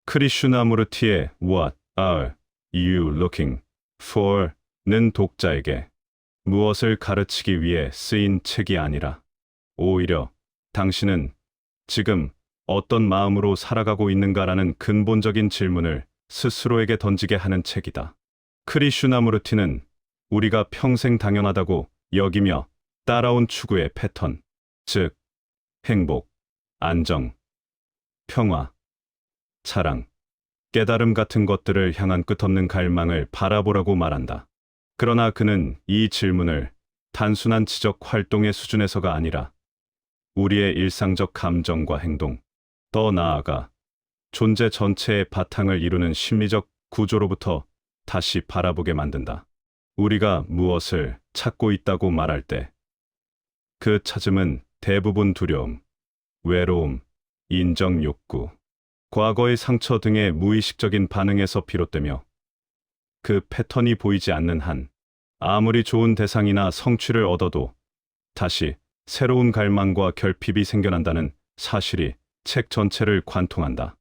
크리슈나무르티의 What are you looking for?는 독자에게 무엇을 가르치기 위해 쓰인 책이 아니라 오히려 당신은 지금 어떤 마음으로 살아가고 있는가라는 근본적인 질문을 스스로에게 던지게 하는 책이다. 크리슈나무르티는 우리가 평생 당연하다고 여기며 따라온 추구의 패턴, 즉 행복, 안정, 평화, 사랑, 깨달음 같은 것들을 향한 끝없는 갈망을 바라보라고 말한다. 그러나 그는 이 질문을 단순한 지적 활동의 수준에서가 아니라 우리의 일상적 감정과 행동, 더 나아가 존재 전체의 바탕을 이루는 심리적 구조로부터 다시 바라보게 만든다. 우리가 무엇을 찾고 있다고 말할 때 그 찾음은 대부분 두려움, 외로움, 인정 욕구, 과거의 상처 등의 무의식적인 반응에서 비롯되며 그 패턴이 보이지 않는 한 아무리 좋은 대상이나 성취를 얻어도 다시 새로운 갈망과 결핍이 생겨난다는 사실이 책 전체를 관통한다.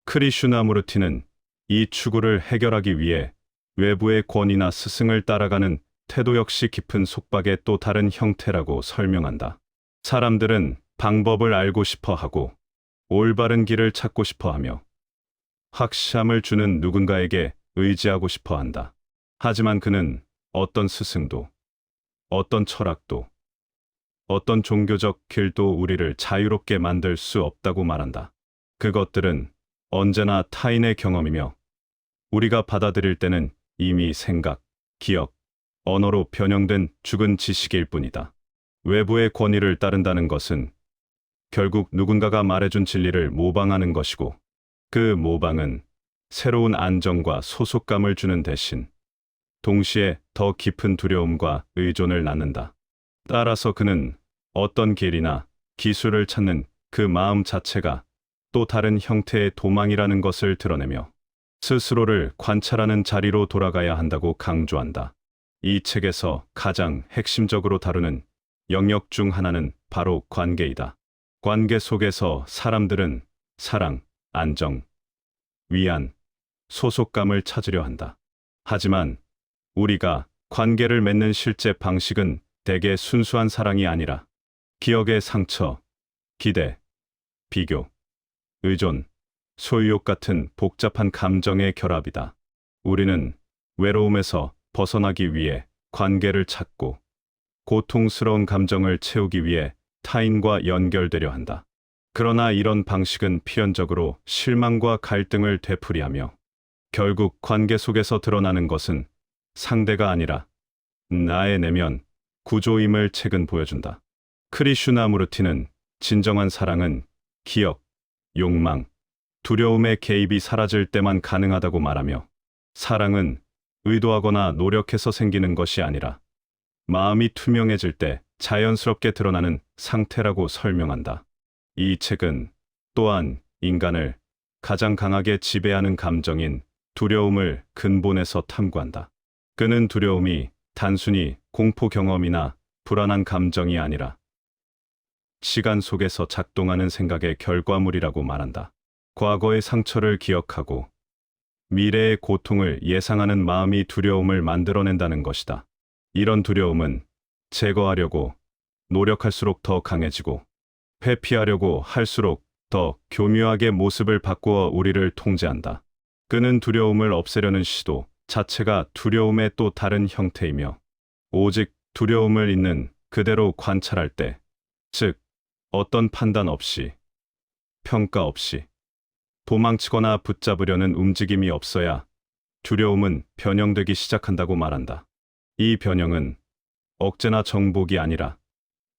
크리슈나무르티는 이 추구를 해결하기 위해 외부의 권위나 스승을 따라가는 태도 역시 깊은 속박의 또 다른 형태라고 설명한다. 사람들은 방법을 알고 싶어 하고 올바른 길을 찾고 싶어 하며 확실함을 주는 누군가에게 의지하고 싶어 한다. 하지만 그는 어떤 스승도, 어떤 철학도, 어떤 종교적 길도 우리를 자유롭게 만들 수 없다고 말한다. 그것들은 언제나 타인의 경험이며 우리가 받아들일 때는 이미 생각, 기억, 언어로 변형된 죽은 지식일 뿐이다. 외부의 권위를 따른다는 것은 결국 누군가가 말해준 진리를 모방하는 것이고 그 모방은 새로운 안정과 소속감을 주는 대신 동시에 더 깊은 두려움과 의존을 낳는다. 따라서 그는 어떤 길이나 기술을 찾는 그 마음 자체가 또 다른 형태의 도망이라는 것을 드러내며 스스로를 관찰하는 자리로 돌아가야 한다고 강조한다. 이 책에서 가장 핵심적으로 다루는 영역 중 하나는 바로 관계이다. 관계 속에서 사람들은 사랑, 안정, 위안, 소속감을 찾으려 한다. 하지만 우리가 관계를 맺는 실제 방식은 대개 순수한 사랑이 아니라 기억의 상처, 기대, 비교, 의존, 소유욕 같은 복잡한 감정의 결합이다. 우리는 외로움에서 벗어나기 위해 관계를 찾고 고통스러운 감정을 채우기 위해 타인과 연결되려 한다. 그러나 이런 방식은 필연적으로 실망과 갈등을 되풀이하며 결국 관계 속에서 드러나는 것은 상대가 아니라 나의 내면 구조임을 책은 보여준다. 크리슈나무르티는 진정한 사랑은 기억, 욕망, 두려움의 개입이 사라질 때만 가능하다고 말하며 사랑은 의도하거나 노력해서 생기는 것이 아니라 마음이 투명해질 때 자연스럽게 드러나는 상태라고 설명한다. 이 책은 또한 인간을 가장 강하게 지배하는 감정인 두려움을 근본에서 탐구한다. 그는 두려움이 단순히 공포 경험이나 불안한 감정이 아니라 시간 속에서 작동하는 생각의 결과물이라고 말한다. 과거의 상처를 기억하고 미래의 고통을 예상하는 마음이 두려움을 만들어낸다는 것이다. 이런 두려움은 제거하려고 노력할수록 더 강해지고 회피하려고 할수록 더 교묘하게 모습을 바꾸어 우리를 통제한다. 그는 두려움을 없애려는 시도 자체가 두려움의 또 다른 형태이며 오직 두려움을 있는 그대로 관찰할 때, 즉 어떤 판단 없이, 평가 없이 도망치거나 붙잡으려는 움직임이 없어야 두려움은 변형되기 시작한다고 말한다. 이 변형은 억제나 정복이 아니라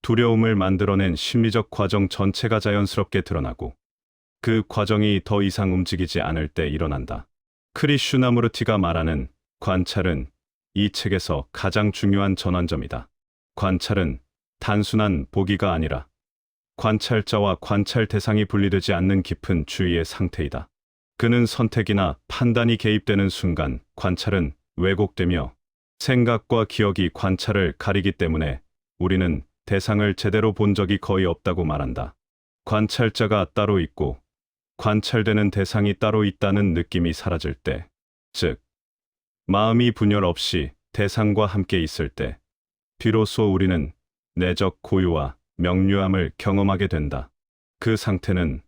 두려움을 만들어낸 심리적 과정 전체가 자연스럽게 드러나고 그 과정이 더 이상 움직이지 않을 때 일어난다. 크리슈나무르티가 말하는 관찰은 이 책에서 가장 중요한 전환점이다. 관찰은 단순한 보기가 아니라 관찰자와 관찰 대상이 분리되지 않는 깊은 주의의 상태이다. 그는 선택이나 판단이 개입되는 순간 관찰은 왜곡되며 생각과 기억이 관찰을 가리기 때문에 우리는 대상을 제대로 본 적이 거의 없다고 말한다. 관찰자가 따로 있고 관찰되는 대상이 따로 있다는 느낌이 사라질 때, 즉, 마음이 분열 없이 대상과 함께 있을 때, 비로소 우리는 내적 고요와 명료함을 경험하게 된다. 그 상태는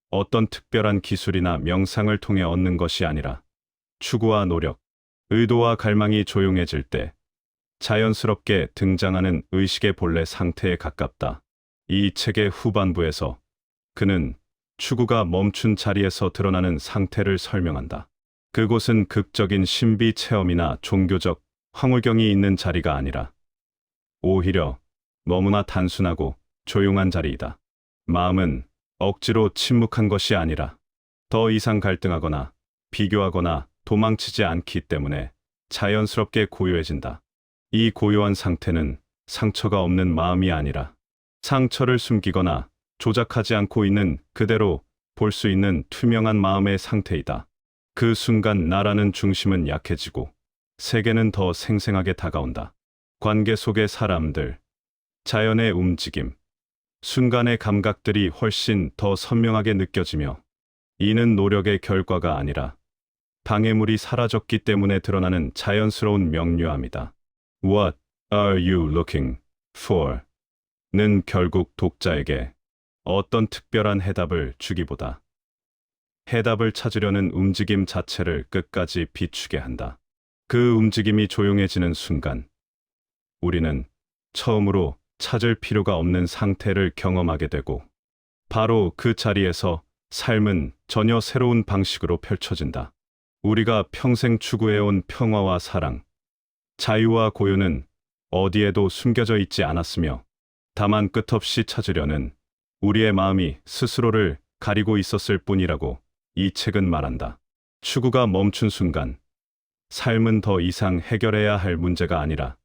어떤 특별한 기술이나 명상을 통해 얻는 것이 아니라 추구와 노력, 의도와 갈망이 조용해질 때 자연스럽게 등장하는 의식의 본래 상태에 가깝다. 이 책의 후반부에서 그는 추구가 멈춘 자리에서 드러나는 상태를 설명한다. 그곳은 극적인 신비 체험이나 종교적 황홀경이 있는 자리가 아니라 오히려 너무나 단순하고 조용한 자리이다. 마음은 억지로 침묵한 것이 아니라 더 이상 갈등하거나 비교하거나 도망치지 않기 때문에 자연스럽게 고요해진다. 이 고요한 상태는 상처가 없는 마음이 아니라 상처를 숨기거나 조작하지 않고 있는 그대로 볼 수 있는 투명한 마음의 상태이다. 그 순간 나라는 중심은 약해지고 세계는 더 생생하게 다가온다. 관계 속의 사람들, 자연의 움직임, 순간의 감각들이 훨씬 더 선명하게 느껴지며 이는 노력의 결과가 아니라 방해물이 사라졌기 때문에 드러나는 자연스러운 명료함이다. What are you looking for? 는 결국 독자에게 어떤 특별한 해답을 주기보다 해답을 찾으려는 움직임 자체를 끝까지 비추게 한다. 그 움직임이 조용해지는 순간 우리는 처음으로 찾을 필요가 없는 상태를 경험하게 되고 바로 그 자리에서 삶은 전혀 새로운 방식으로 펼쳐진다. 우리가 평생 추구해온 평화와 사랑, 자유와 고요는 어디에도 숨겨져 있지 않았으며 다만 끝없이 찾으려는 우리의 마음이 스스로를 가리고 있었을 뿐이라고 이 책은 말한다. 추구가 멈춘 순간 삶은 더 이상 해결해야 할 문제가 아니라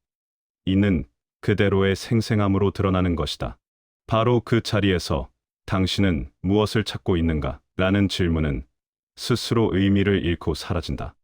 있는 그대로의 생생함으로 드러나는 것이다. 바로 그 자리에서 당신은 무엇을 찾고 있는가? 라는 질문은 스스로 의미를 잃고 사라진다.